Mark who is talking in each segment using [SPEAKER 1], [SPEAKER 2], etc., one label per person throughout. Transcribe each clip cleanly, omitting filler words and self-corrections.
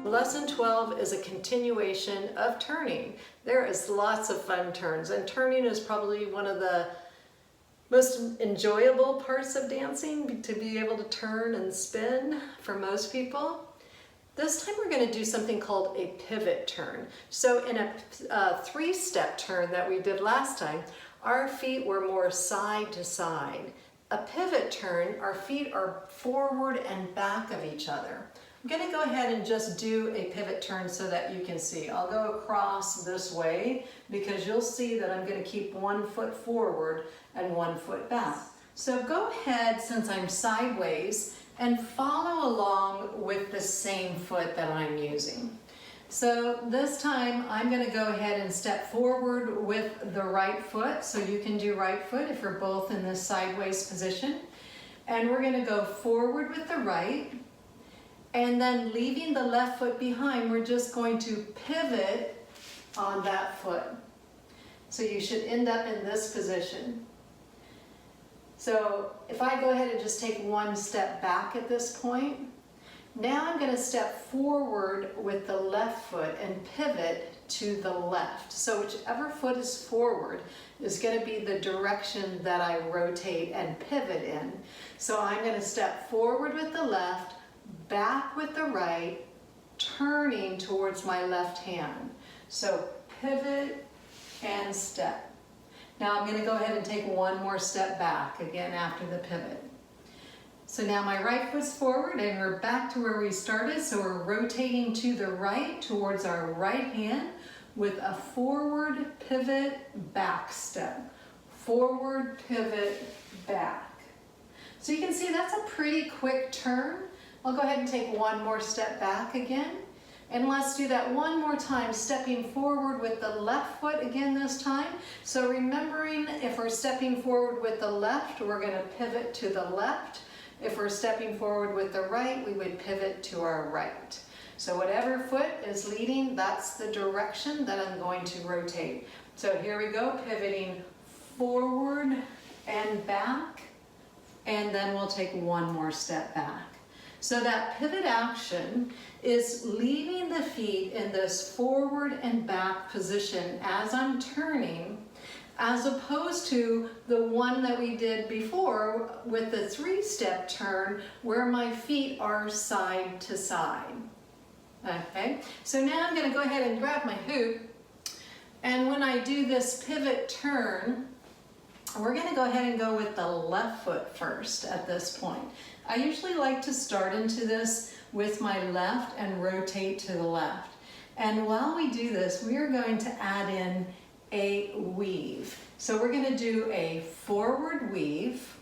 [SPEAKER 1] Lesson 12 is a continuation of turning. There is lots of fun turns, and turning is probably one of the most enjoyable parts of dancing, to be able to turn and spin for most people. This time we're going to do something called a pivot turn. So in a three-step turn that we did last time, our feet were more side to side. A pivot turn, our feet are forward and back of each other. I'm going to go ahead and just do a pivot turn so that you can see. I'll go across this way because you'll see that I'm going to keep one foot forward and one foot back. So go ahead, since I'm sideways, and follow along with the same foot that I'm using. So this time I'm going to go ahead and step forward with the right foot. So you can do right foot if you're both in this sideways position. And we're going to go forward with the right. And then leaving the left foot behind, we're just going to pivot on that foot. So you should end up in this position. So if I go ahead and just take one step back at this point, now I'm going to step forward with the left foot and pivot to the left. So whichever foot is forward is going to be the direction that I rotate and pivot in. So I'm going to step forward with the left, back with the right, turning towards my left hand. So pivot and step. Now I'm going to go ahead and take one more step back again after the pivot. So now my right foot's forward and we're back to where we started. So we're rotating to the right towards our right hand with a forward pivot back step. Forward pivot back. So you can see that's a pretty quick turn. I'll go ahead and take one more step back again. And let's do that one more time, stepping forward with the left foot again this time. So remembering, if we're stepping forward with the left, we're going to pivot to the left. If we're stepping forward with the right, we would pivot to our right. So whatever foot is leading, that's the direction that I'm going to rotate. So here we go, pivoting forward and back, and then we'll take one more step back. So that pivot action is leaving the feet in this forward and back position as I'm turning, as opposed to the one that we did before with the three-step turn where my feet are side to side. Okay, so now I'm going to go ahead and grab my hoop, and when I do this pivot turn, we're going to go ahead and go with the left foot first at this point. I usually like to start into this with my left and rotate to the left. And while we do this, we are going to add in a weave. So we're going to do a forward weave.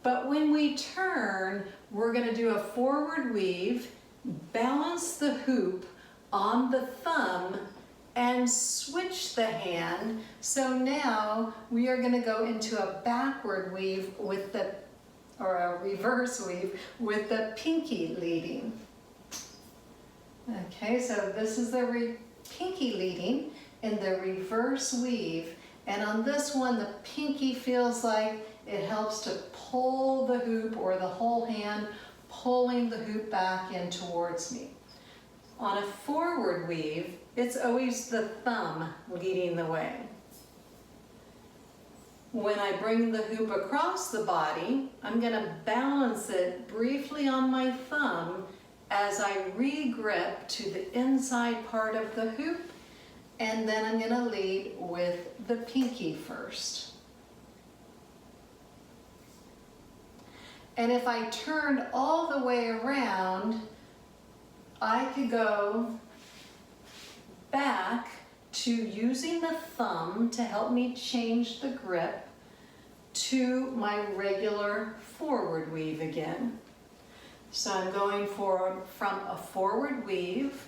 [SPEAKER 1] But when we turn, we're going to do a forward weave, balance the hoop on the thumb, and switch the hand. So now we are going to go into a backward weave with the, or a reverse weave with the pinky leading. Okay, so this is the pinky leading in the reverse weave. And on this one, the pinky feels like it helps to pull the hoop, or the whole hand pulling the hoop back in towards me. On a forward weave, it's always the thumb leading the way. When I bring the hoop across the body, I'm going to balance it briefly on my thumb as I re-grip to the inside part of the hoop, and then I'm going to lead with the pinky first. And if I turned all the way around, I could go back to using the thumb to help me change the grip to my regular forward weave again. So I'm going from a forward weave,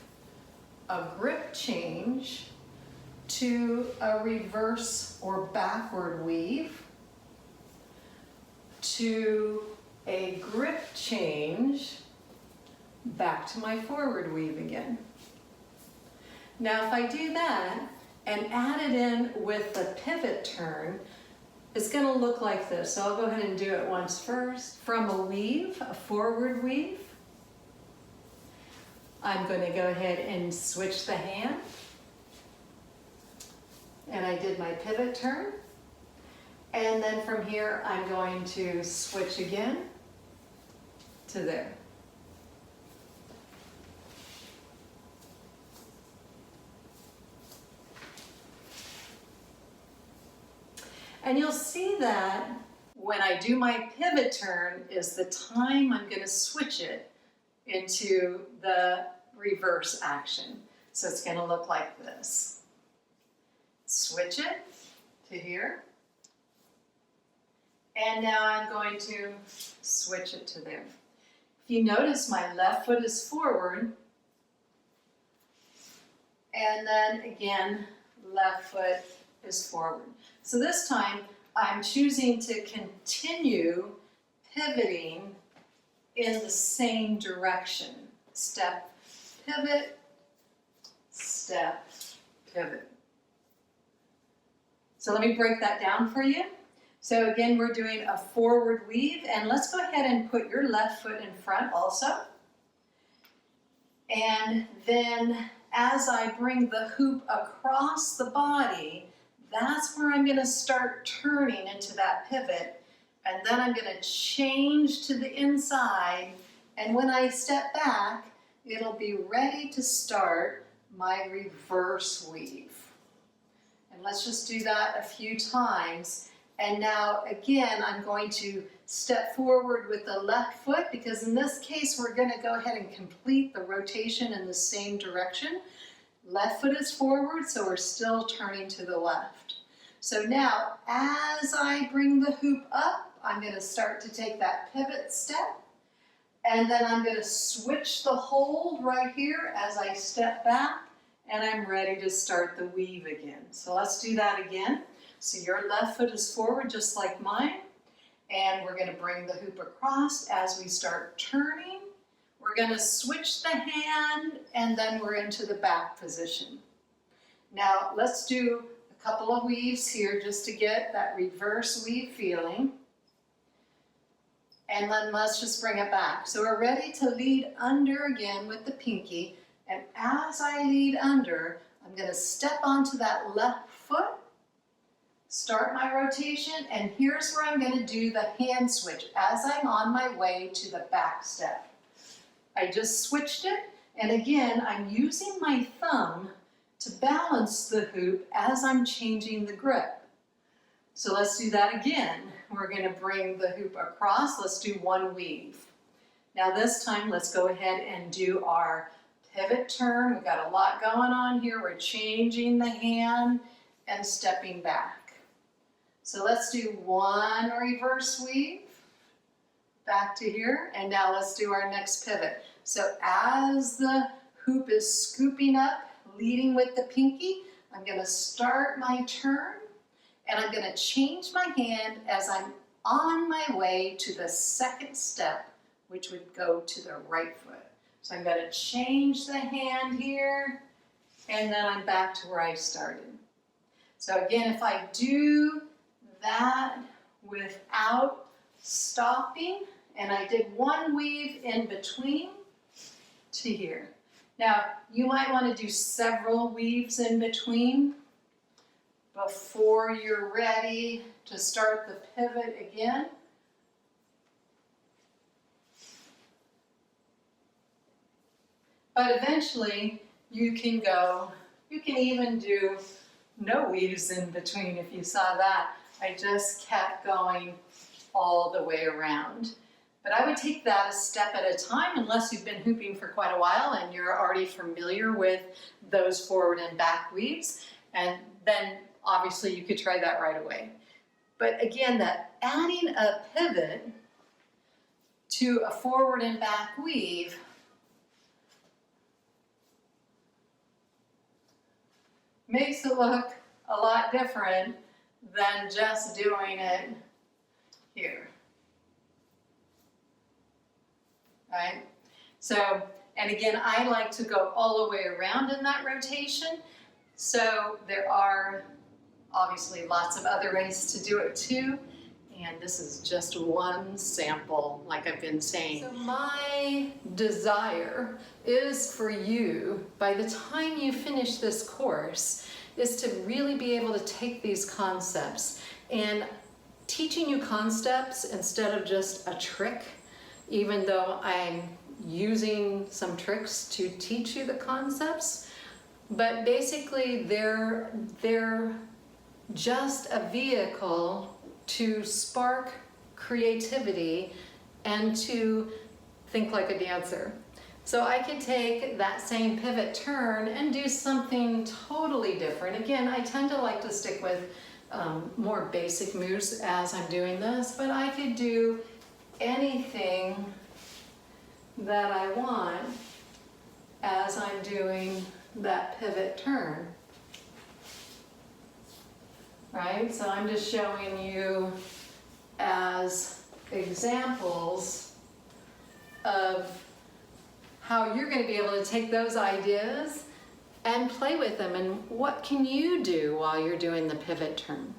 [SPEAKER 1] a grip change, to a reverse or backward weave, to a grip change, back to my forward weave again. Now if I do that and add it in with the pivot turn, it's going to look like this. So I'll go ahead and do it once first. From a weave, a forward weave, I'm going to go ahead and switch the hand. And I did my pivot turn. And then from here, I'm going to switch again to there. And you'll see that when I do my pivot turn is the time I'm going to switch it into the reverse action. So it's going to look like this. Switch it to here. And now I'm going to switch it to there. If you notice, my left foot is forward. And then again, left foot is forward. So this time, I'm choosing to continue pivoting in the same direction. Step, pivot, step, pivot. So let me break that down for you. So again, we're doing a forward weave, and let's go ahead and put your left foot in front also. And then as I bring the hoop across the body, that's where I'm going to start turning into that pivot. And then I'm going to change to the inside. And when I step back, it'll be ready to start my reverse weave. And let's just do that a few times. And now again, I'm going to step forward with the left foot, because in this case, we're going to go ahead and complete the rotation in the same direction. Left foot is forward, so we're still turning to the left. So now, as I bring the hoop up, I'm going to start to take that pivot step, and then I'm going to switch the hold right here as I step back, and I'm ready to start the weave again. So let's do that again. So your left foot is forward just like mine, and we're going to bring the hoop across as we start turning. We're going to switch the hand, and then we're into the back position. Now let's do a couple of weaves here just to get that reverse weave feeling. And then let's just bring it back. So we're ready to lead under again with the pinky. And as I lead under, I'm going to step onto that left foot, start my rotation, and here's where I'm going to do the hand switch as I'm on my way to the back step. I just switched it, and again, I'm using my thumb to balance the hoop as I'm changing the grip. So let's do that again. We're going to bring the hoop across. Let's do one weave. Now this time, let's go ahead and do our pivot turn. We've got a lot going on here. We're changing the hand and stepping back. So let's do one reverse weave, back to here, and now let's do our next pivot. So as the hoop is scooping up, leading with the pinky, I'm going to start my turn, and I'm going to change my hand as I'm on my way to the second step, which would go to the right foot. So I'm going to change the hand here, and then I'm back to where I started. So again, if I do that without stopping, and I did one weave in between to here. Now, you might want to do several weaves in between before you're ready to start the pivot again. But eventually, you can even do no weaves in between if you saw that. I just kept going all the way around. But I would take that a step at a time, unless you've been hooping for quite a while and you're already familiar with those forward and back weaves. And then obviously you could try that right away. But again, that adding a pivot to a forward and back weave makes it look a lot different than just doing it here. Right? So, and again, I like to go all the way around in that rotation. So there are obviously lots of other ways to do it too. and this is just one sample, like I've been saying. So my desire is for you, by the time you finish this course, is to really be able to take these concepts, and teaching you concepts instead of just a trick, even though I'm using some tricks to teach you the concepts, but basically they're just a vehicle to spark creativity and to think like a dancer. So I could take that same pivot turn and do something totally different. Again, I tend to like to stick with more basic moves as I'm doing this, but I could do anything that I want as I'm doing that pivot turn. Right? So I'm just showing you as examples of how you're going to be able to take those ideas and play with them, and what can you do while you're doing the pivot turn.